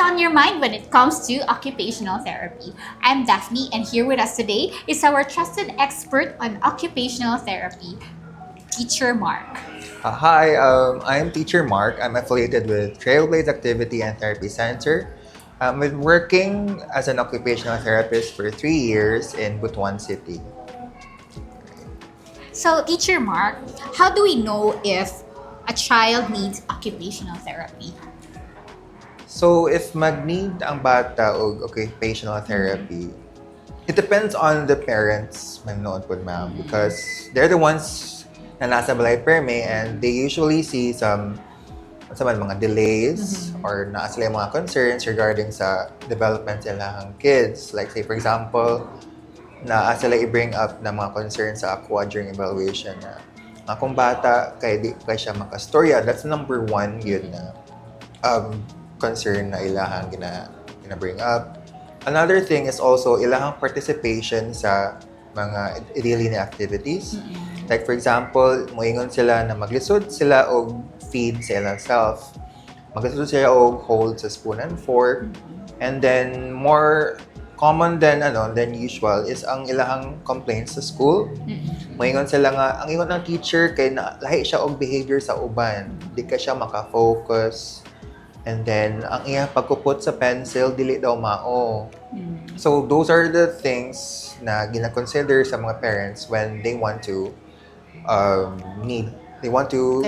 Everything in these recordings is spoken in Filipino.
on your mind when it comes to occupational therapy? I'm Daphne, and here with us today is our trusted expert on occupational therapy, Teacher Marc. Hi, I'm Teacher Marc. I'm affiliated with Trailblaze Activity and Therapy Center. I've been working as an occupational therapist for 3 years in Butuan City. So, Teacher Marc, how do we know if a child needs occupational therapy? So, if mag-need ang bata o occupational therapy, it depends on the parents, ma'am, because they're the ones na nasa balay perme and they usually see some mga delays or na sila yung mga concerns regarding sa development sa ilang kids. Like say for example, na sila i-bring up na mga concerns sa aqua during evaluation na kung bata kay di pa siya makastorya, that's number one yun na concern na ilahang gina-bring up. Another thing is also ilahang participation sa mga daily na activities. Like for example, moingon sila na maglisod sila og feed sa ilang self. Maglisod sila og hold sa spoon and fork. And then more common than usual is ang ilahang complaints sa school. Moingon sila nga ang ingon ng teacher kay na lahi siya og behavior sa uban. Di ka siya maka-focus. And then, ang iya pagkupot sa pencil, dili daw mao. So, those are the things na gina-consider sa mga parents when they want to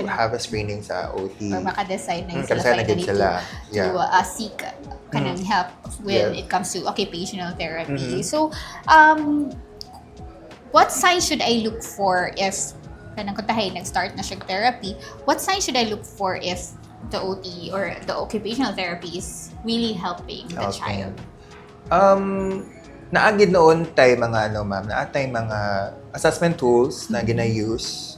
have a screening sa OT. Or maka-decide na Kasi sila finally sila. to seek kanang help when it comes to occupational therapy. So, what signs should I look for if kanang kutahay nag-start na siya therapy? What signs should I look for if the OT or the occupational therapy is really helping the child? Naagid noon tay mga naatay mga assessment tools na gina-use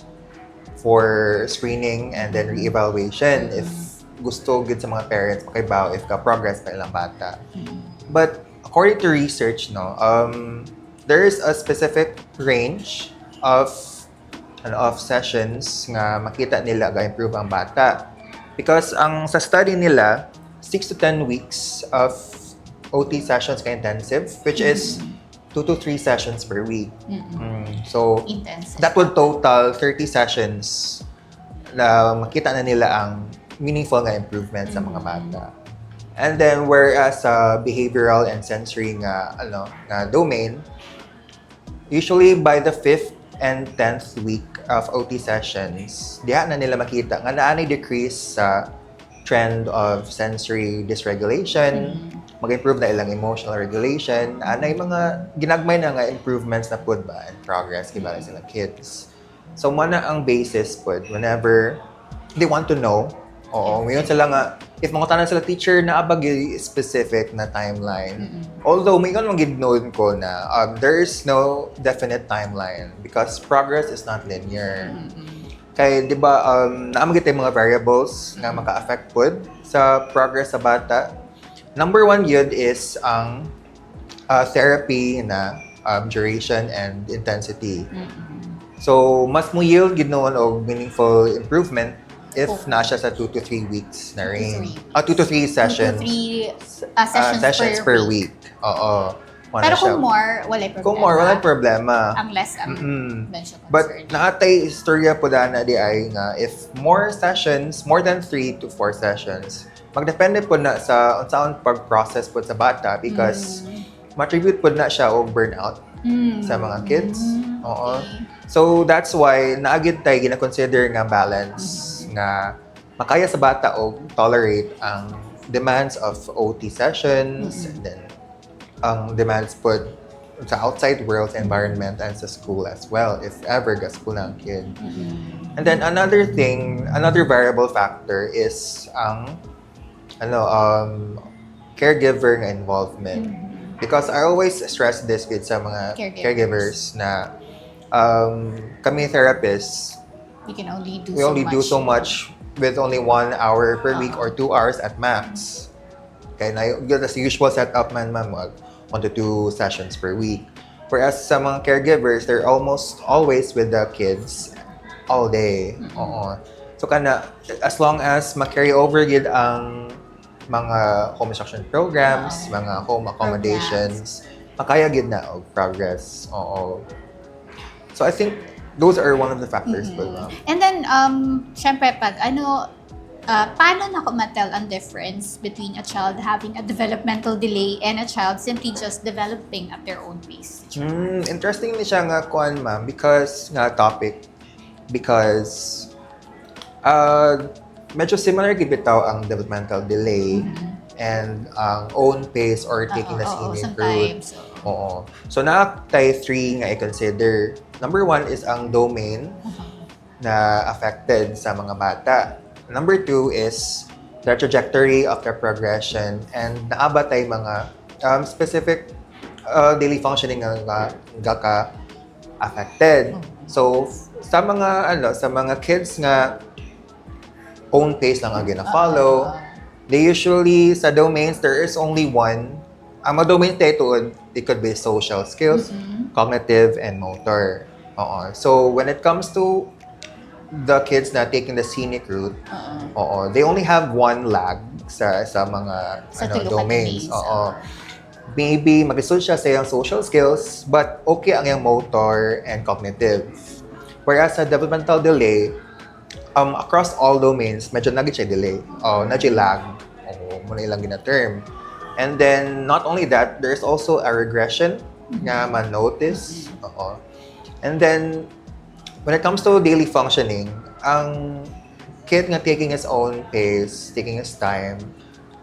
for screening and then re-evaluation if gusto gid sa mga parents makibaw if ka-progress pa ilang bata. But according to research, there is a specific range of sessions nga makita nila ga-improve ang bata. Because sa study nila, 6 to 10 weeks of OT sessions ka intensive, which is 2 to 3 sessions per week. So, intensive. That would total 30 sessions na makita na nila ang meaningful na improvement sa mga bata. And then, whereas sa behavioral and sensory nga domain, usually by the 5th and 10th week of OT sessions, diha na nila makita nga naanay decrease sa trend of sensory dysregulation, mag-improve na ilang emotional regulation, naanay mga ginagmay na nga improvements na pud ba and progress kibala sila kids. So mana ang basis pud whenever they want to know. Ngayon sila nga, if mga tanan sila teacher na abag specific na timeline. Although, may magignood ko na there is no definite timeline because progress is not linear. Kaya, di ba, naamagit mga variables na maka-affect po sa progress sa bata. Number one yun is ang therapy na duration and intensity. So, mas mo yield ginoon og meaningful improvement if na siya sa 2 to 3 weeks na rin. 2 to 3 sessions. 2 to 3 sessions per week. Oo. Pero kung more, walay problema. Kung more, walang problema. Ang less ang then siya concerned. But naatay istorya po na di ay nga if more sessions, more than 3 to 4 sessions, magdepende po na sa unsaon pag-process po sa bata because matribute po na siya og burnout sa mga kids. Oo. So that's why naagid tayo gina-consider nga balance nga makaya sa bata o tolerate ang demands of OT sessions and then ang demands put sa outside world environment and sa school as well if ever ga school ng kid. And then another variable factor is ang caregiver nga involvement. Because I always stress this with sa mga caregivers na kami therapists, we only do so much with only 1 hour per week or 2 hours at max. Kaya that's the usual setup man 1 to 2 sessions per week. Whereas sa mga caregivers, they're almost always with the kids all day. So kana as long as ma-carry over gid ang mga home instruction programs, mga home accommodations, makaya gid na og progress. Oo. So I think those are one of the factors po, ma'am. And then, syempre pag paano na ko matel ang difference between a child having a developmental delay and a child simply just developing at their own pace? Interesting ni siya nga kuan, ma'am, because nga topic. Because medyo similar gid bitaw ang developmental delay and ang own pace or taking the scenic route. Sometimes. Oo. So naatay 3 nga i-consider. Number 1 is ang domain na affected sa mga bata. Number 2 is the trajectory of their progression and naabatay mga specific daily functioning nga ka affected. So sa mga kids nga own pace lang ang gina-follow, they usually sa domains there is only one. Ang mga domains dito, it could be social skills, cognitive, and motor. So when it comes to the kids na taking the scenic route, they only have one lag sa mga domains. Maybe mag-result siya sa iyang social skills, but okay ang iyang motor and cognitive. Whereas sa developmental delay, across all domains, medyo naging siya delay. Naging lag. Muna ilang gina-term. And then, not only that, there's also a regression nga man-notice. And then, when it comes to daily functioning, ang kid nga taking his own pace, taking his time,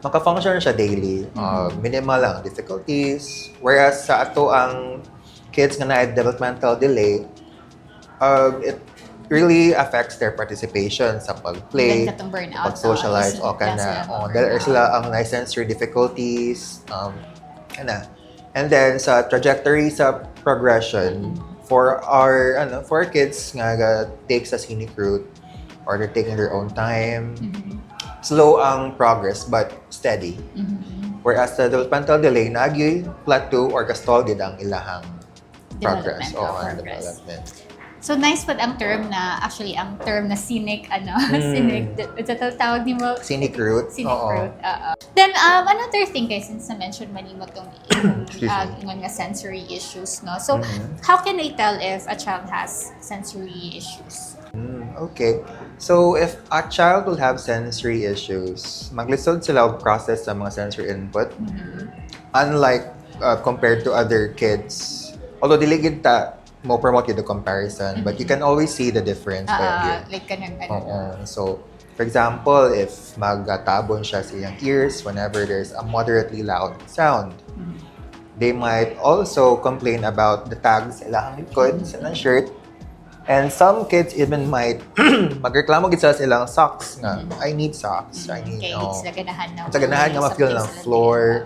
maka-function siya daily. Minimal lang difficulties. Whereas sa ato ang kids nga na developmental delay, it really affects their participation sa pag-play, pag-socialize, dahil sila ang sensory difficulties, and then sa trajectory sa progression for our kids nga take sa scenic route or they're taking their own time, slow ang progress but steady. Whereas the developmental delay nagyoy plateau or kastall gid ang ilahang progress o development. So nice pud ang term na scenic scenic tawag nimo scenic route. Then another thing guys, since na mention man nimo tong ingon nga sensory issues, no. So how can I tell if a child has sensory issues? Okay. So if a child will have sensory issues, maglisod sila og process sa mga sensory input. Unlike compared to other kids, although dili gid ta mo promote the comparison, but you can always see the difference. Like kanang So, for example, if magtabon siya sa iyang ears whenever there's a moderately loud sound, they might also complain about the tags sa ilang likod sa ilang shirt. And some kids even might magreklamo gid sa ilang socks nga, I need socks. I need sa ganahan nga ma-feel ng floor.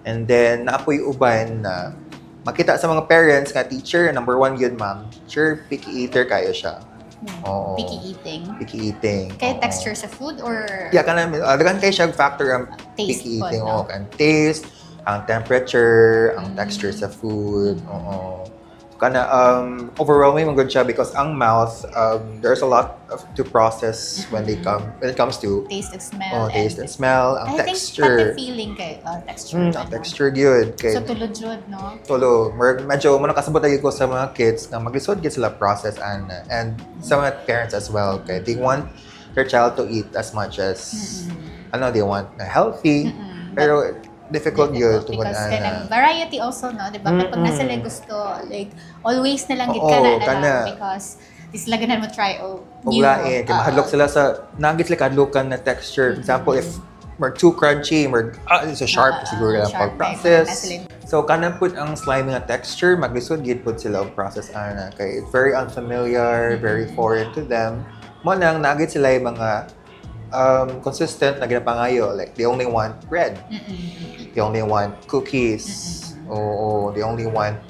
And then naapoy uban na makita sa mga parents nga teacher, number 1 yun, ma'am. Teacher, picky eater kayo siya. Picky eating. Kaya texture sa food or? Yeah, dagan kayo siya factor ang picky eating. Ang taste, ang temperature, ang texture sa food. Overwhelming good siya because ang mouth, there's a lot to process when it comes to taste and smell. Taste and smell, ang texture. I think pati feeling kay texture. Ang texture good. So tulod jud, no? Tulog. Medyo kasabot ko sa mga kids na maglisod gid sila process and sa mga parents as well. Okay? They want their child to eat as much as they want healthy. Pero difficult yun. Because kanang variety also, no? Diba? Pag nasa gusto, like, always na lang gid kana because this lang mo try new. Kaya mahadlok sila sa, nagit sila kadlokan na texture. For example, if we're too crunchy, so sharp, siguro lang pag-process. So, kanan put ang slimy nga texture, maglisod gid put sila og process kay it's very unfamiliar, very foreign to them. Mo nang nagit sila yung mga consistent na ginapangayo. Like, they only want bread. They only want cookies. They only want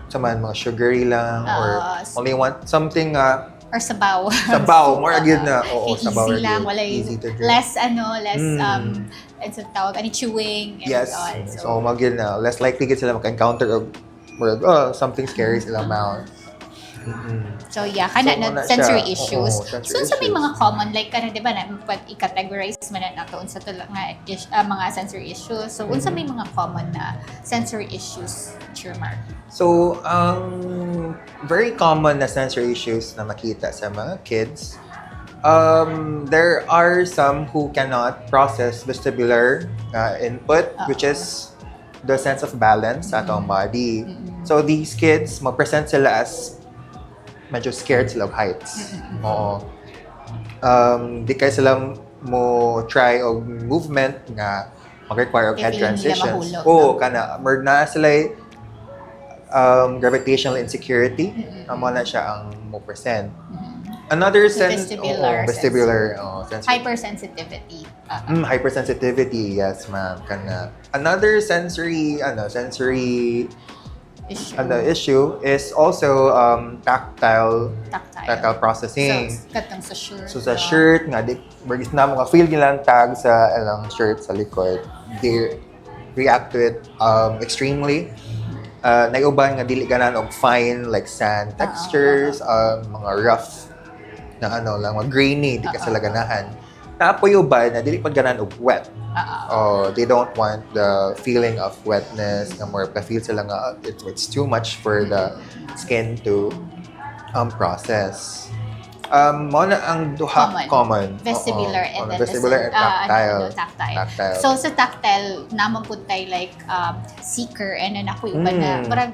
mga sugary lang. Or only want something or sabaw. Sabaw. More agad na. Sabaw. Easy lang. Wala easy to drink. Less, it's a tawag, chewing. Yes. So magiging less likely gid sila maka-encounter of something scary sa ilang mouth. So yeah, kana So, na wala sensory siya. issues. Oo, sensory So sa may issues. mga common like kana di ba na pag i-categorize man na nato unsa to lang nga mga sensory issues. So unsa may mga common na sensory issues, Teacher Marc? So, very common na sensory issues na makita sa mga kids. There are some who cannot process vestibular input, which is the sense of balance sa atong body. So, these kids, mag-present sila as medyo scared sila of heights. Oo. Di kayo sila mo try og movement nga mag-require og Kaya head feeling nila transitions. mahulog, Oo, no? kana. Na sila gravitational insecurity. Amo na siya ang mo present. Another sense, vestibular sensory. Hypersensitivity. Hypersensitivity, yes, ma'am. Kana. Another sensory issue is also tactile processing. So, katong sa shirt. So sa shirt nga di burgis na mo feel nilang tag sa ilang shirt sa likod. They react to it extremely. Naiuban nga dili ganan og fine like sand textures, mga rough na lang, mga grainy, di ka sila ganahan. Naapoy uban na dili pag ganan og wet. They don't want the feeling of wetness, nga more ka-feel sila nga it's too much for the skin to process. Mo na ang duha common. Vestibular and then vestibular and tactile. Tactile. So sa tactile, naman po tayo like seeker and then ako iba na parang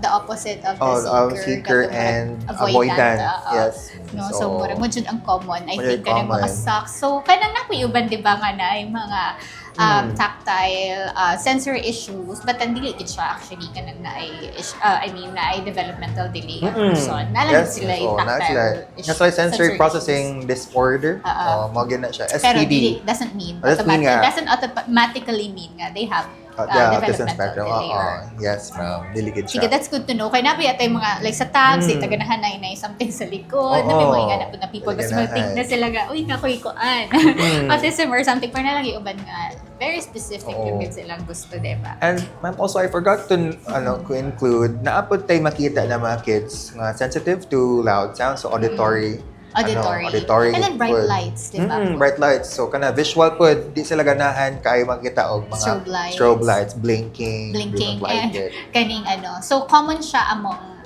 the opposite of the seeker and avoidant. Yes. No, so murag mo jud ang common. I think kanang mga socks. So kanang nakuy uban di ba nga na yung mga tactile sensory issues but ang dili gid siya actually kanang na ay developmental delay ang person. Nalang sila yung tactile issues. That's why sensory processing disorder. Mo gina siya. SPD. Pero dili doesn't automatically mean nga they have developmental delay. Yes, ma'am. Dili gid Sige, siya. that's good to know. Kaya nabi yata yung mga, like sa tags, taganahan na something sa likod. Nabi mo nga na people. Tapos mag-think na sila nga, uy, nakuy koan. Autism or something. Pero nalang yung uban nga, very specific yung silang gusto, diba? And ma'am, also I forgot to include, naapod tayo makita na mga kids nga sensitive to loud sounds, so auditory. Auditory. And then bright lights, diba? Bright lights. So, kana visual po, di sila ganahan kayo makita og mga strobe lights, blinking. And kaning So, common siya among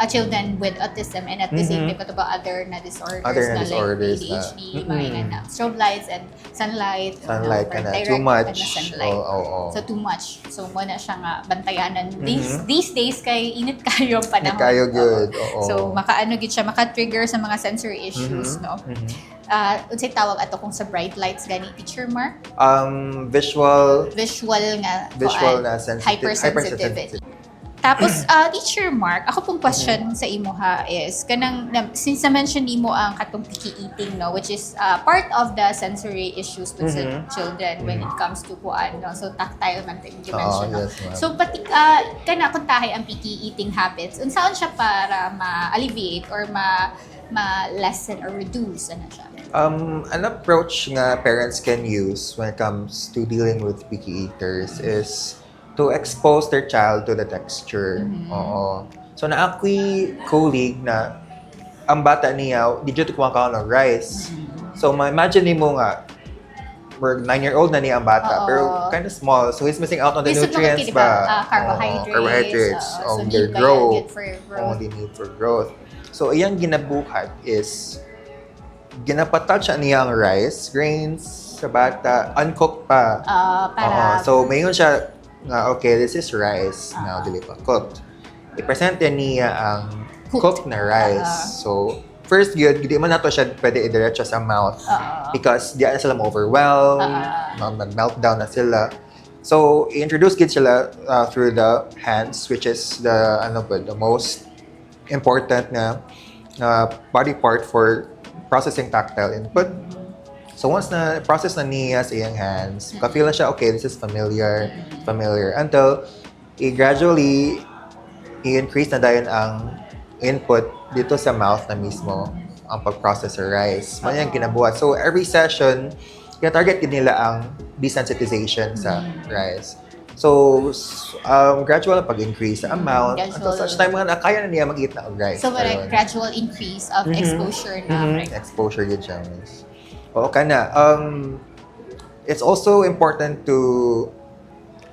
children with autism and at the same time ito ba other na disorders like ADHD, mga strobe lights and sunlight too much. So too much. So mo na siya nga bantayanan these days kay init kayo ang panahon. Kayo good. So makaano gid siya maka-trigger sa mga sensory issues, no? Unsay tawag ato kung sa bright lights gani, Teacher Marc? Visual na hypersensitivity. Tapos, Teacher Marc, ako pong question sa imo ha is, since na-mention nimo ang katong picky eating, no, which is part of the sensory issues with children when it comes to kuan, no, so tactile man you mentioned, no? Yes, So, pati kung tahay ang picky eating habits, unsaon siya para ma-alleviate or ma-lessen or reduce, ano siya? An approach nga parents can use when it comes to dealing with picky eaters is to expose their child to the texture. So na ako'y colleague na ang bata niya, di dito kumakaon ng rice. So imagine mo nga, 9-year-old na niya ang bata, pero kind of small. So he's missing out on the nutrients ba? Carbohydrates. So their growth. They need for growth. So iyang ginabuhat is, ginapatouch niya ang rice, grains sa bata, uncooked pa. So mayon siya, okay, this is rice. Now, dili pa cooked. I-present niya ang cooked na rice. So, first good, hindi man nato siya pwede i-diretso sa mouth because di na sila ma-overwhelm, mag-meltdown na sila. So, i-introduce gid sila through the hands, which is the most important na body part for processing tactile input. So once na process na niya sa iyang hands, ka-feel na siya, okay, this is familiar, until gradually i-increase na dayon ang input dito sa mouth na mismo ang pag-process sa rice. Man yung kinabuhat. So every session, kina-target din nila ang desensitization sa rice. gradual na pag-increase sa amount. Until such time nga na kaya na niya mag-eat na og rice. So, like gradual increase of exposure na. Right? Exposure yun siya, miss. Oo, kana. It's also important to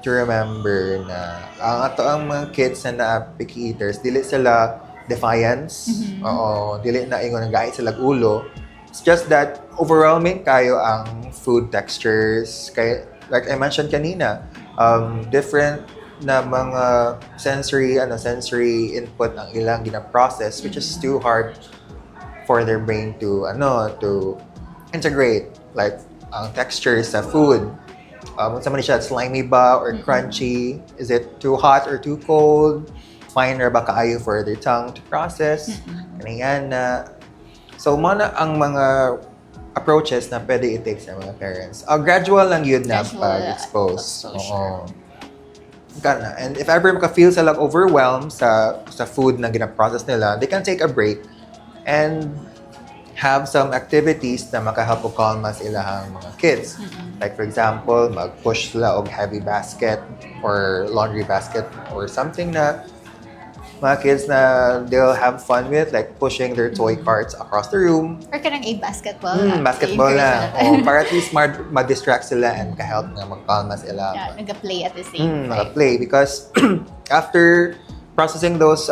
remember na ang mga kids na picky eaters, dili sila defiance. Oo, dili na ingon nga sila ulo. It's just that overwhelming kayo ang food textures. Kaya, like I mentioned kanina, different na mga sensory input ang ilang gina-process, which is too hard for their brain to integrate, like ang textures sa food. Sa man siya, slimy ba or crunchy? Is it too hot or too cold? Fine or ba kaayo for their tongue to process? Kanayan na. So, mana ang mga approaches na pwede i-take sa mga parents. Gradual lang yun na pag-expose. Oo. Kana. And if ever maka-feel sila overwhelmed sa food na gina-process nila, they can take a break and have some activities na makahelp o calma sa ilahang mga kids. Like for example, mag-push sila og heavy basket or laundry basket or something na mga kids na they'll have fun with, like pushing their toy carts across the room. Or kanang basketball. Basketball na. Para at least ma-distract sila and maka-help na mag-calma sila. Yeah, nag-play at the same time. Nag-play because after processing those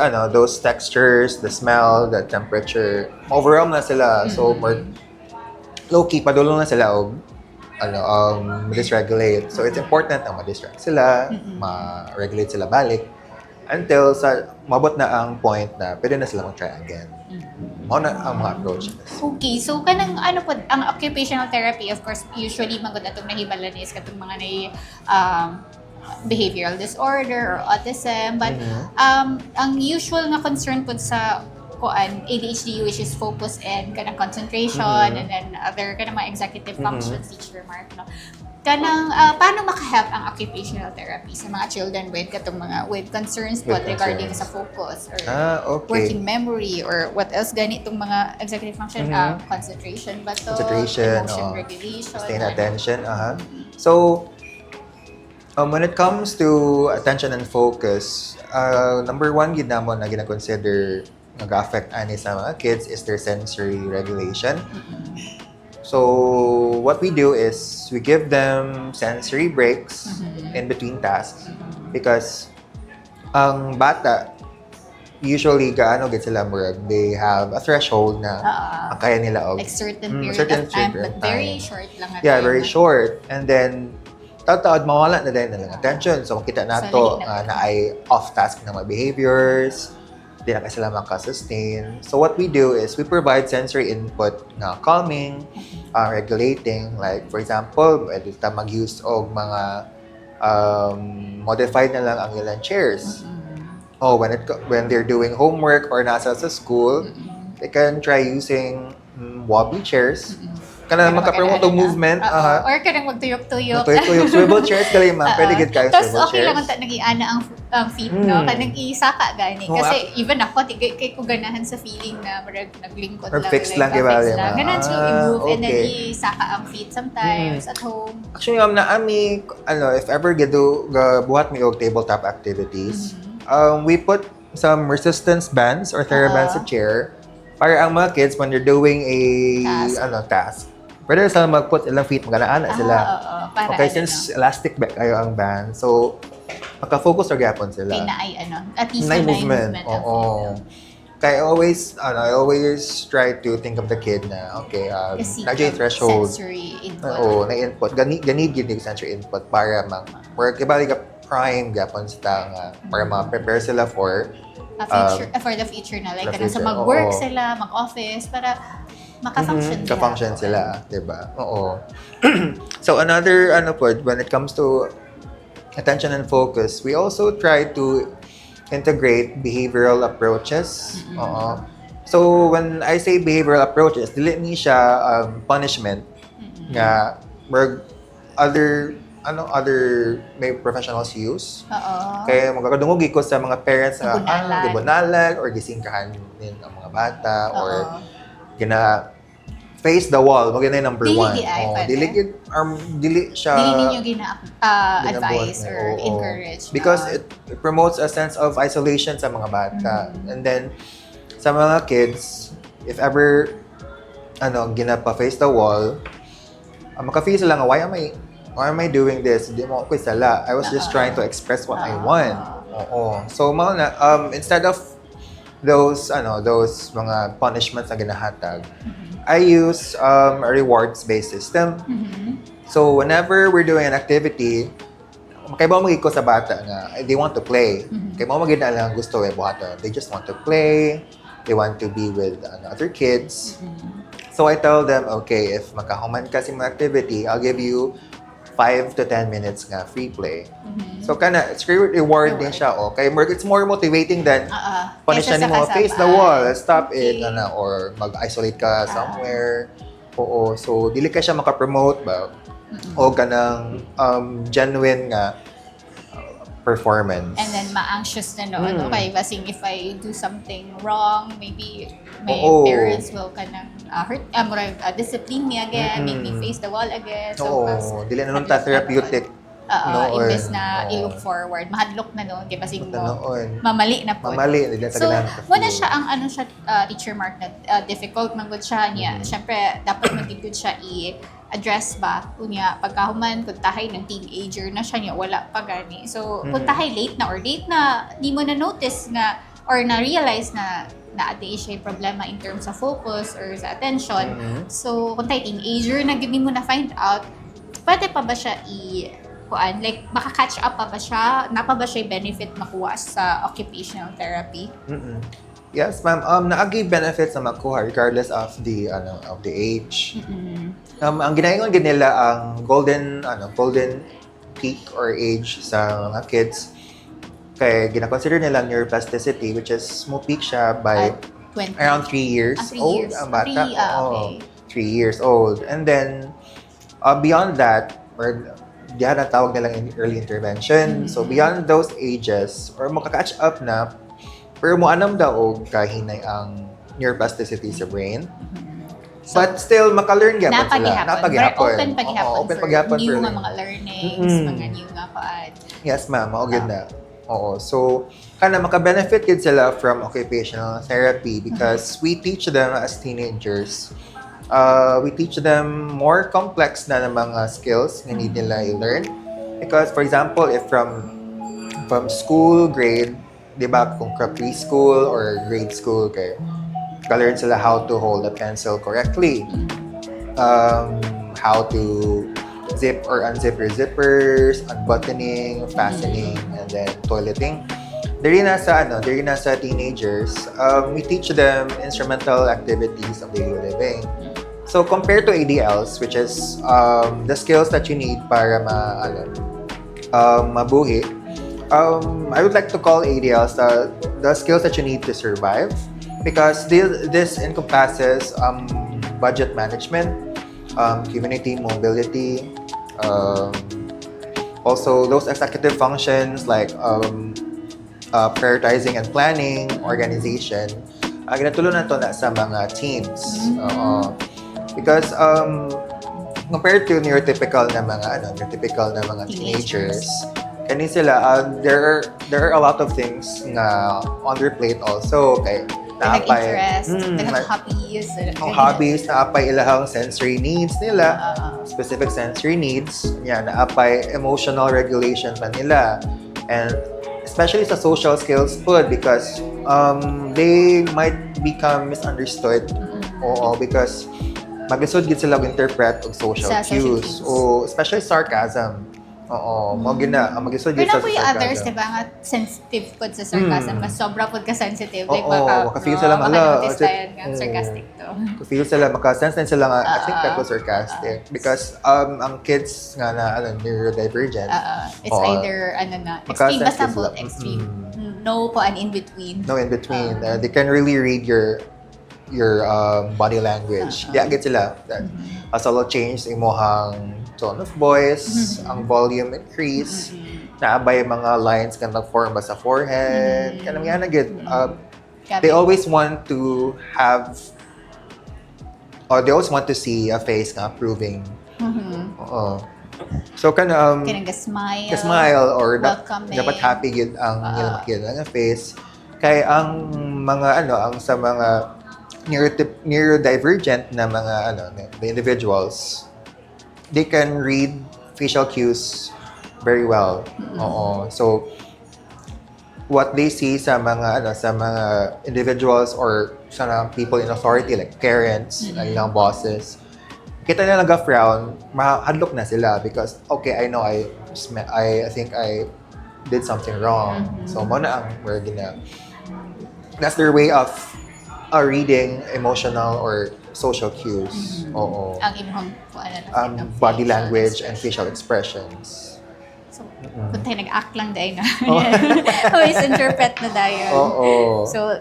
textures, the smell, the temperature, overwhelmed na sila. So more low-key, padulong na sila og ma-dysregulate. So it's important na ma-distract sila, ma-regulate sila balik until sa mabot na ang point na pwede na sila mag-try again. Mao na ang mga approaches. Okay, so kanang ang occupational therapy, of course, usually magud atong nahibalan is katong mga behavioral disorder or autism, but ang usual nga concern pud sa ADHD, which is focus and kanang concentration and then other kanang mga executive functions, Teacher Marc, no? Kanang paano maka-help ang occupational therapy sa mga children with katong mga with concerns regarding sa focus or working memory or what else ganitong mga executive function, concentration ba to, emotion regulation, sustain attention, So when it comes to attention and focus, number one gid namon na gina-consider nag-affect ani sa mga kids is their sensory regulation. So what we do is we give them sensory breaks in between tasks because ang bata usually gaano gid sila murag they have a threshold na ang kaya nila og like certain period of time, but very short lang. Yeah, very short. And then taod mawala na din ng attention. So makita nato na ay off-task na mga behaviors, di na kasi sila makasustain. So what we do is we provide sensory input na calming, regulating. Like for example, pwede ta mag-use og mga modified na lang ang ilang chairs. When they're doing homework or nasa sa school, they can try using wobbly chairs. Kana makapromote og movement, or kanang magtuyok-tuyok. Swivel chairs gali man, pwede gid kayo swivel chairs. Tapos okay lang ta nag-iana ang feet, no? Kanang isaka gani kasi even ako kay ko ganahan sa feeling na marag naglingkod lang, fix lang kibali man. Ganan siya i-move and then isaka ang feet sometimes at home. Actually, na ami if ever buhat mi og tabletop activities, we put some resistance bands or TheraBands sa chair para ang mga kids when they're doing a task. Pwede sila mag-put ilang feet, magana-ana sila. Okay, since elastic back kayo ang band, so maka-focus or gapon sila. Kaya at least na movement. Kaya I always try to think of the kid na, okay, na-dyan threshold. Sensory input. Na-input. Ganid yun yung sensory input para mag-work. Ibalik ka prime gapon sila para ma-prepare sila for the future na. Like, sa mag-work sila, mag-office, para maka-function sila, diba? Oo. So, another, when it comes to attention and focus, we also try to integrate behavioral approaches. So, when I say behavioral approaches, dili ni siya punishment nga other may professionals use. Kaya magkakadungog ko sa mga parents na gibunalan or gisingkahan din ang mga bata or face the wall, maganda yung number Dili one. di ay, pwede. Dili siya. Dili ninyo advise or encourage. Because it promotes a sense of isolation sa mga bata. And then, sa mga kids, if ever, ginapa-face the wall, maka-feel sila nga, why am I doing this? Hindi mo ako sala. I was just trying to express what I want. So, instead of those mga punishments na ginahatag, I use a rewards-based system. So, whenever we're doing an activity, kaya ba magiging ko sa bata nga, they want to play. Kaya ba magiging na lang gusto buhatan. They just want to play. They want to be with other kids. So, I tell them, okay, if makahuman ka sa mga activity, I'll give you 5 to 10 minutes nga free play. So, it's reward din siya. Okay? It's more motivating than punishment mo, face the wall, stop it, or mag-isolate ka somewhere. Oo. So, dili ka siya makapromote ba? O kanang genuine nga performance. And then ma-anxious na noon. Okay, basing if I do something wrong, maybe my parents will kanang discipline me again, make me face the wall again. So, dili na nun ta therapeutic. Imbes na i-look forward. Mahadlok na noon. Kaya basing mo, mamali na po. Mamali. So, muna siya ang Teacher Marc na difficult manggod siya niya. Siyempre, dapat magigod siya i-address ba? Kunya, pagkahuman, kung tahay ng teenager na siya niya, wala pa gani. So, kung tahay late na, di mo na-notice nga, or na-realize na ate siya yung problema in terms of focus or sa attention. So, kung tayo teenager na gabi mo na-find out, pwede pa ba siya like, maka-catch up pa ba siya? Napa ba siya yung benefit makuha sa occupational therapy? Yes, ma'am. Naagi benefits na makuha regardless of the age. Ang ginaingon nila ang golden peak or age sa mga kids. Kaya gina-consider nila neuroplasticity, which is mo peak siya by around 3 years old ang bata. 3 years old. And then beyond that, or diyan na tawag nilang early intervention. So beyond those ages, or makaka-catch up na, pero mo anam daw kahinay ang neuroplasticity sa brain. But still, maka-learn gyapon sila. Napagihapon. Open paghapon for new mga learnings, mga new nga paad. Yes, ma'am. Maugid na. Oo. So, maka-benefit gid sila from occupational therapy because we teach them as teenagers. We teach them more complex na mga skills na need nila i-learn. Because, for example, if from school grade, di ba, kung preschool or grade school, ka-learn sila how to hold a pencil correctly, how to zip or unzip your zippers, unbuttoning, fastening, and then toileting. Dari na sa teenagers, we teach them instrumental activities of daily living. So compared to ADLs, which is the skills that you need para mabuhi, I would like to call ADLs the skills that you need to survive, because this encompasses budget management, community mobility, also those executive functions like prioritizing and planning, organization. Ginatulo na to na sa mga teams. Because compared to neurotypical na mga teenagers, kani sila there are a lot of things na on their plate also. Okay, interest, hobbies. Hobbies, naapay ilahang sensory needs nila, specific sensory needs, naapay emotional regulation pa nila, and especially sa social skills po, because they might become misunderstood. Because maglisod gid sila interpret og social cues, especially sarcasm. Maglisod gid sa sarcasm. Pero po yung others, diba, nga sensitive po sa sarcasm, mas sobra po ka sensitive. Like, maka-feel sila maka-notice tayo nga sarcastic to. Maka-feel sila, maka-sense din sila nga, I think that was sarcastic. Because ang kids nga na neurodivergent. It's either, extreme, basta both extreme. No po, an in-between. No in-between. They can really read your body language. Git sila. As a lot change imohang tone of voice, ang volume increase, naabay mga lines kan nag-form sa forehead, kanang yan agad. They always want to have they always want to see a face na approving. Oo. So Kanang smile. smile or welcoming. dapat happy gid ang ilang makita nga face. Kay ang mga ang sa mga neurodivergent na mga the individuals, they can read facial cues very well. Oo. So what they see sa mga individuals or sa mga people in authority like parents, ilang bosses, kita na nag-frown, mahadlok na sila because okay, I know I think I did something wrong. So mo na ang word na. That's their way of reading emotional or social cues. Oo. Ang imong Body language and facial expressions. So, kung tayo nag-act lang dahil na. Always interpret na dahil. So,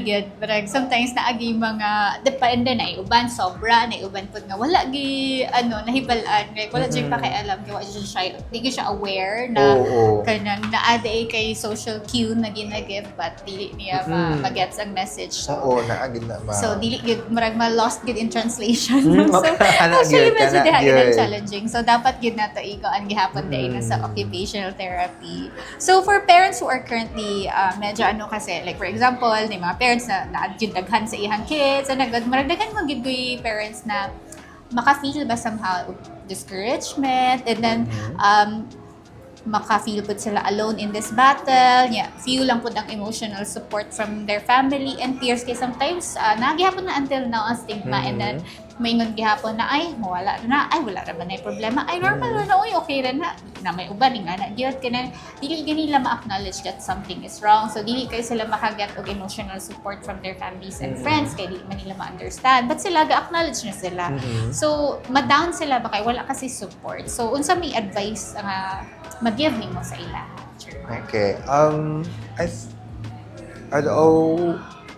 gyud, but sometimes naagi mga, depende na iuban, sobra, na iuban po nga, wala nahibalaan, like, wala dyan pakialam, wala dyan siya, di siya aware na kanang naade kay social cue na ginagive, but dili niya mag-gets ang message. So, naagid na So, dili gyud, marag ma-lost gyud in translation. So, actually, medyo dihagin challenging. So, dapat gyud na to ang gihapon dahil na sa occupational therapy. So for parents who are currently medyo kasi, like for example, may mga parents na daghan sa ihang kids, maragdagan mo gid parents na maka-feel ba somehow discouragement, and then maka-feel po sila alone in this battle. Feel lang po ang emotional support from their family and peers. Kaya sometimes, nagihapon na until now ang stigma, and then maingon gihapon na, wala naman na yung problema. Normal na, okay rin na may uban nga na. Giyot ka na, dili nila ma-acknowledge that something is wrong. So, dili kayo sila makaget og emotional support from their families and friends. Kaya dili man nila ma-understand. But sila, ga-acknowledge na sila. So, ma-down sila ba kayo? Wala kasi support. So, unsa may advice mag-give mo sa ila? Okay.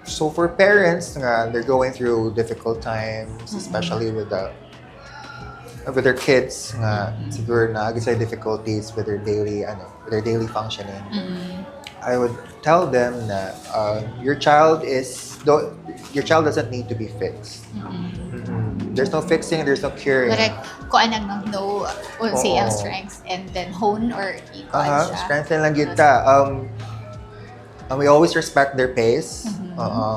So for parents they're going through difficult times, especially with their kids siguro na sa difficulties with their daily functioning. I would tell them that your child doesn't need to be fixed. There's no fixing, there's no curing. Correct. Kung anong say ang strengths and then hone or ikuan siya. Strengthen lang yun ta. We always respect their pace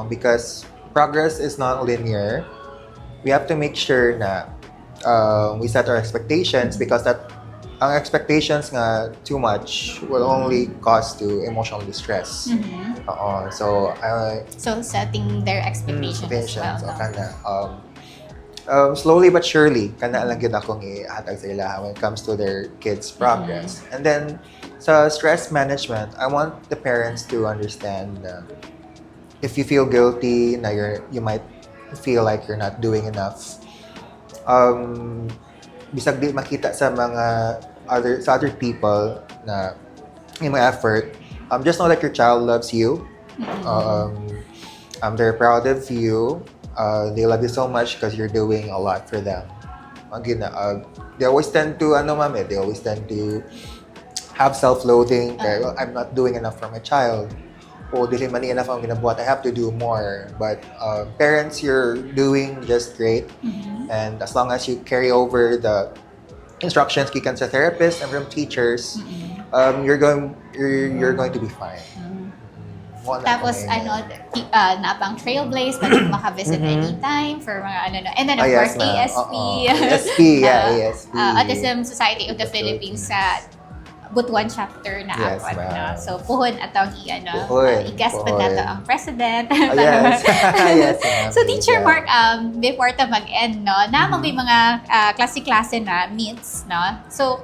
because progress is not linear. We have to make sure na we set our expectations because ang expectations nga too much will only cause to emotional distress. So setting their expectations as well. Slowly but surely, kana lang gid akong ihatag sa ila when it comes to their kids' progress. And then, sa stress management, I want the parents to understand if you feel guilty, na you might feel like you're not doing enough. Bisag di makita sa mga other people na yung mga effort, just know that your child loves you. They're proud of you. They love you so much because you're doing a lot for them. Again, they always tend to have self-loathing. I'm not doing enough for my child. Dili man enough ang ginabuhat. I have to do more. But parents, you're doing just great. And as long as you carry over the instructions given sa therapists and from teachers, you're going to be fine. Tapos, napang Trailblaze, pwede maka-visit anytime for mga And then, of course, ASP. ASP, ASP. Autism Society of the Philippines sa Butuan chapter na apat na. So, puhon atong i-guest pa nato ang president. Yes. So, Teacher Marc, before ta mag-end, namang may mga klase-klase na myths, So,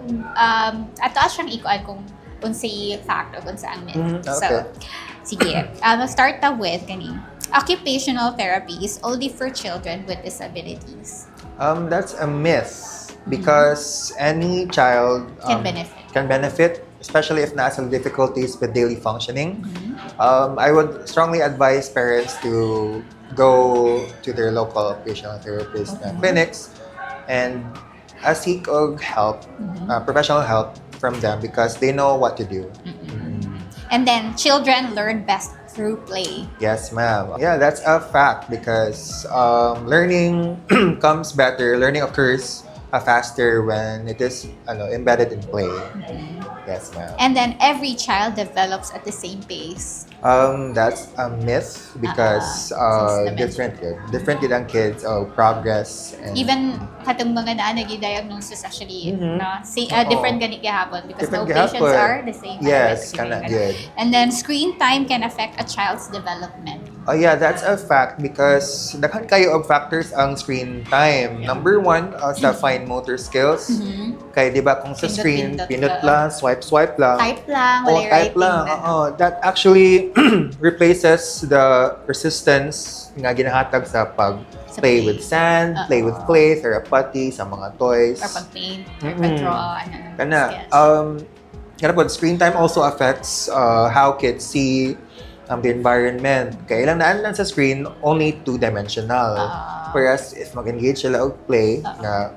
ato siyang ikuan kung unsay fact o unsa ang myth. So, sige, start ta with occupational therapy is only for children with disabilities. That's a myth because any child can benefit, especially if nasa difficulties with daily functioning. I would strongly advise parents to go to their local occupational therapist clinics and seek help, professional help from them because they know what to do. And then children learn best through play. Yes, ma'am. Yeah, that's a fact because learning comes better. Learning occurs faster when it is embedded in play. Yes, ma'am. And then every child develops at the same pace. That's a myth because Since different yun. Different yun ang kids, progress. And even katong mga na nag-diagnosis actually na Oo. different gani gihapon because Different no patients gihapon. are the same. Yes, kana good. And then screen time can affect a child's development. Oh yeah, that's a fact because daghan kayo of factors ang screen time. Number one, sa fine motor skills. Kaya di ba kung sa screen, pinut lang, swipe lang. Type lang, Oh, wala type writing lang. na. Oo, that actually replaces the persistence nga ginahatag sa play with sand, play with clay, therapy, sa mga toys. Or pag-paint, or pag-draw, Kana, sketch. kaya po, screen time also affects how kids see the environment. Kaya ilang naan lang sa screen, only two-dimensional. Whereas if mag-engage sila og play na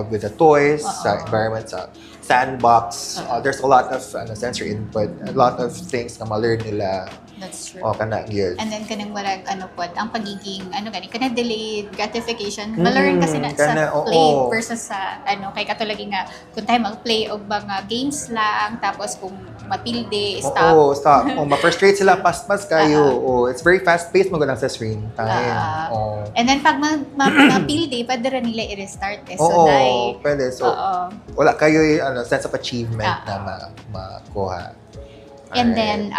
with the toys, sa environment, sa sandbox, there's a lot of sensory input, a lot of things na ma-learn nila. That's true. O, kana, yun. And then kanang warag ang pagiging kana delayed gratification. Ma-learn kasi na sa play versus sa kay katulagi nga kung tayo mag-play og mga games lang tapos kung mapilde stop. Oo, stop. Ma-frustrate sila pas kayo. It's very fast-paced mo lang sa screen time. And then pag mapilde, pwede rin nila i-restart eh. So, pwede. So, wala kayo sense of achievement na makuha. And then,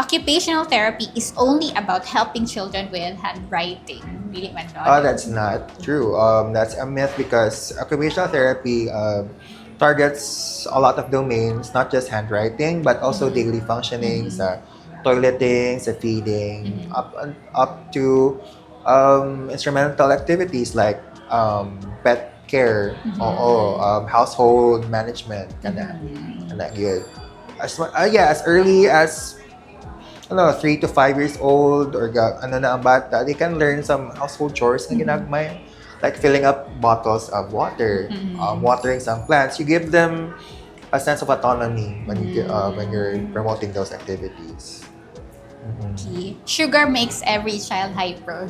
occupational therapy is only about helping children with handwriting. Really man that's not true. That's a myth because occupational therapy targets a lot of domains, not just handwriting, but also daily functioning, sa toileting, sa feeding, up to instrumental activities like pet care, household management, kana good. As early as 3 to 5 years old or na ang bata, they can learn some household chores na ginagmay, like filling up bottles of water, watering some plants. You give them a sense of autonomy when you're promoting those activities. Sugar makes every child hyper.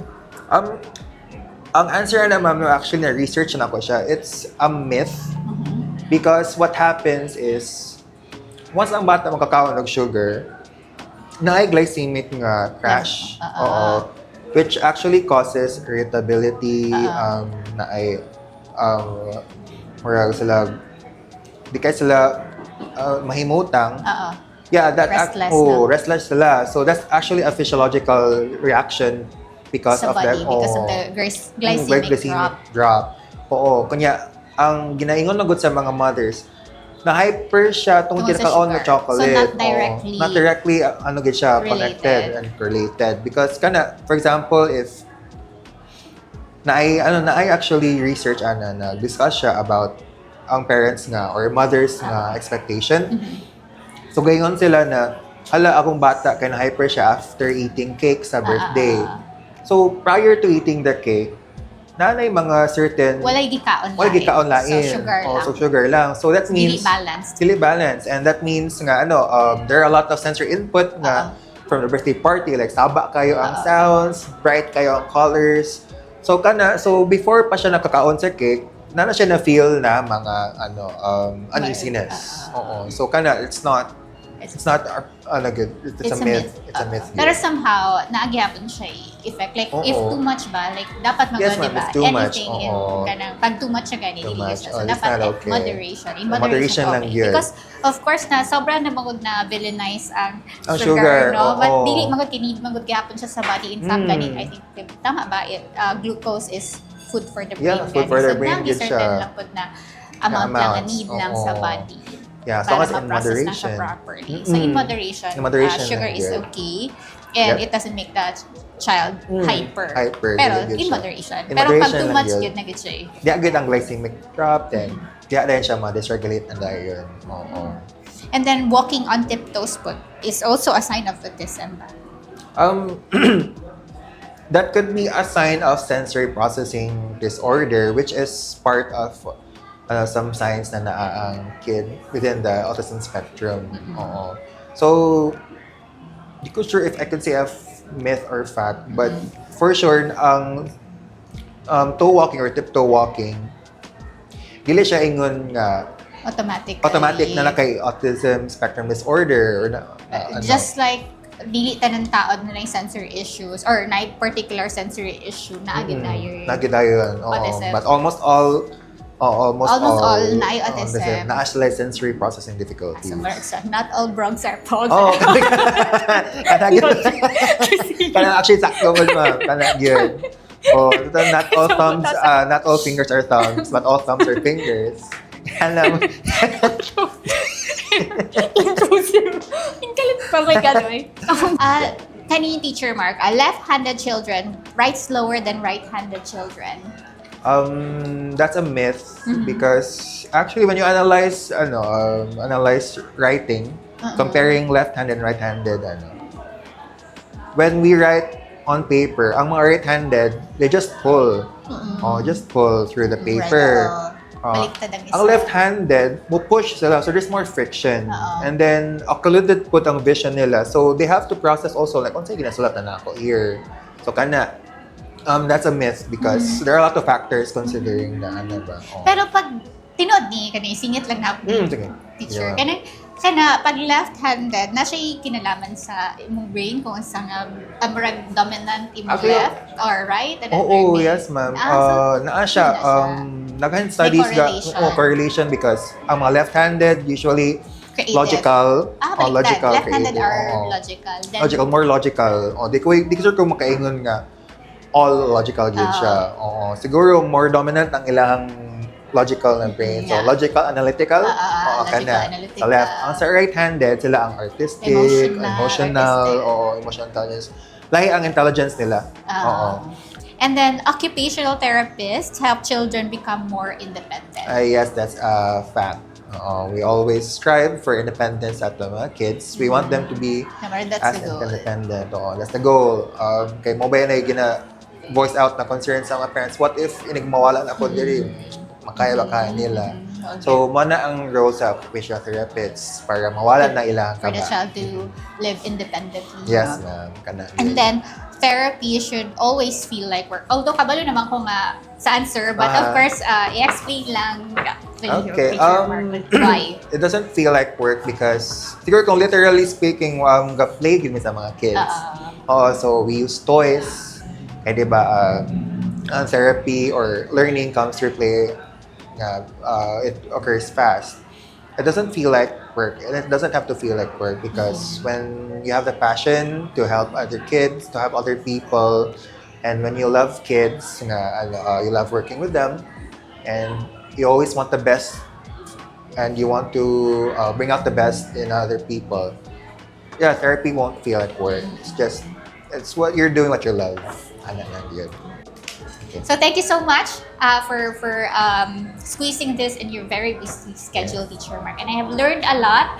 Ang answer na ma'am, actually na research na ko siya, it's a myth because what happens is once ang bata makakaon ng sugar, na glycemic nga crash. Which actually causes irritability, na ay sila di kay sila mahimutang. Yeah, that restless sila. So that's actually a physiological reaction because of body, because of the glycemic drop. Oo, kunya ang ginaingon magud sa mga mothers na hyper siya tungkol kinakaon ng chocolate. So not directly gid siya connected and related because for example if I actually research na discuss siya about ang parents nga or mothers nga expectation. So gayon sila na akong bata kay na hyper siya after eating cake sa birthday. So prior to eating the cake, nanay mga certain walay gikaon lain. So sugar lang. So that means dili balanced. And that means nga there are a lot of sensory input nga from the birthday party, like saba kayo ang sounds, bright kayo ang colors. So before pa siya nakakaon sa cake, nana siya na feel na mga uneasiness. So it's not good. It's a myth. It's a myth. Pero somehow naagyapon siya effect. Like if too much ba, like dapat Yes, diba? too Anything much. in kanang pag too much siya gani dili siya. So dapat moderation. In moderation lang okay. yun. Because of course na sobra na magud na villainize ang sugar, no? But dili magud gihapon siya sa body. In fact gani I think tama ba glucose is food for the brain. Food for the brain gid siya. Certain lang pud na amount lang need lang sa body. Yeah, so as in moderation. Properly. So in moderation, sugar is okay. And it doesn't make the child hyper. Pero in moderation. Pero pag too much, yun na gid siya. Di agad ang glycemic drop, then di agad siya ma-dysregulate na dahil. And then walking on tiptoes is also a sign of autism. That could be a sign of sensory processing disorder, which is part of some signs na ang kid within the autism spectrum. So, di ko sure if I could say a myth or fact, but for sure, ang toe walking or tiptoe walking, dili siya ingon nga automatic na kay autism spectrum disorder or na, just like dili tanang taon na sensory issues or na particular sensory issue na agad nagidayon. Autism. But almost all na autism. Na-actualize sensory processing difficulties. So not all broncs are pogs. Oh, kanang actually sakto mo ma, kanang yun. Oh, not all thumbs, not all fingers are thumbs, but all thumbs are fingers. Alam mo. Intrusive. Inkalit pa may gano'n. Kani Teacher Marc, left-handed children write slower than right-handed children. That's a myth because actually when you analyze writing, comparing left-handed and right-handed, when we write on paper, ang mga right-handed, they just pull. Just pull through the paper. Baliktad ang isa. Ang left-handed, push sila, so there's more friction. And then, occluded po ang vision nila. So, they have to process also, like, sige, nasulatan na ako here. So, that's a myth because there are a lot of factors considering na Pero pag tinod ni, singit lang na ako teacher. Kana pag left-handed, na siya kinalaman sa imong brain kung saan murag dominant imong left or right? Oo, yes ma'am. Naa siya. Naghahan studies correlation because ang mga left-handed usually creative. Logical. Left-handed creative. are logical. Then, Logical, more logical. Di ko sure kung makaingon nga all logical yun siya. Siguro more dominant ang ilang logical na brain. So, logical, analytical, analytical. Sa left. Ang sa right-handed, sila ang artistic, emotional intelligence. Lahi ang intelligence nila. And then, occupational therapists help children become more independent. Yes, that's a fact. We always strive for independence at the mga kids. We want them to be as independent. That's the goal. Kay mo ba yan ay voice out na concern sa mga parents, what if inigmawala na ako diri? Makaya nila. So, mana ang role sa occupational therapists para mawalan na ilang for the child to live independently. Yes, ma'am. And then, therapy should always feel like work. Although, kabalo naman ko nga sa answer, but of course, i-explain lang why. It doesn't feel like work because, siguro kung literally speaking, ga-play yun sa mga kids. So, we use toys. Kaya diba, therapy or learning comes through play. It occurs fast. It doesn't feel like work, and it doesn't have to feel like work because when you have the passion to help other kids, to help other people, and when you love kids, you love working with them, and you always want the best, and you want to bring out the best in other people. Yeah, therapy won't feel like work. It's what you're doing, what you love. Okay. So thank you so much for squeezing this in your very busy schedule, Teacher Marc. And I have learned a lot.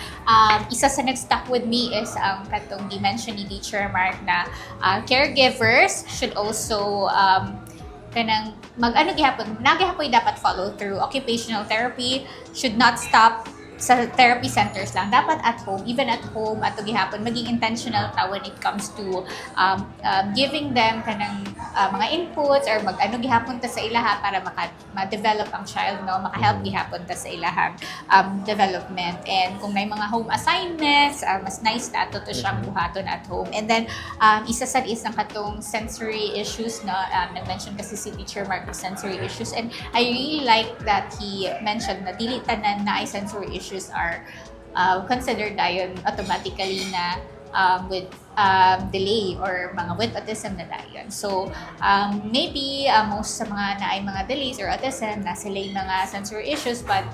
Isa sa nag-stuck with me is ang katong dimension ni Teacher Marc na caregivers should also kanang mag-ano gihapon, nagihapon dapat follow through. Occupational therapy should not stop sa therapy centers lang. Dapat at home, even at home, ato gihapon, maging intentional ta when it comes to giving them kanang mga inputs or mag-ano gihapon ta sa ilaha para ma-develop ang child, no? Maka-help gihapon ta sa ilahang development. And kung may mga home assignments, mas nice na ato to siyang buhaton at home. And then, isa sa isang katong sensory issues, no? Nag-mention kasi si Teacher Marc of sensory issues. And I really like that he mentioned na dili tanan na ay sensory issues are considered ayon automatically na with delay or mga with autism na dayon. So, maybe most sa mga na ay mga delays or autism na sila yung mga sensory issues, but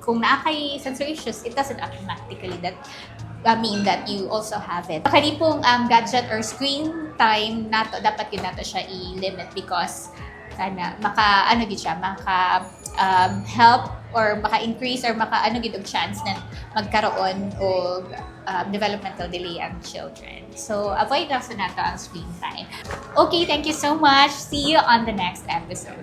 kung naakay sensory issues, it doesn't automatically mean that you also have it. Kani pong gadget or screen time nato, dapat yun nato siya i-limit because help or maka-increase or maka-gid og chance na magkaroon og developmental delay ang children. So, avoid lang sa nato ang screen time. Okay, thank you so much. See you on the next episode.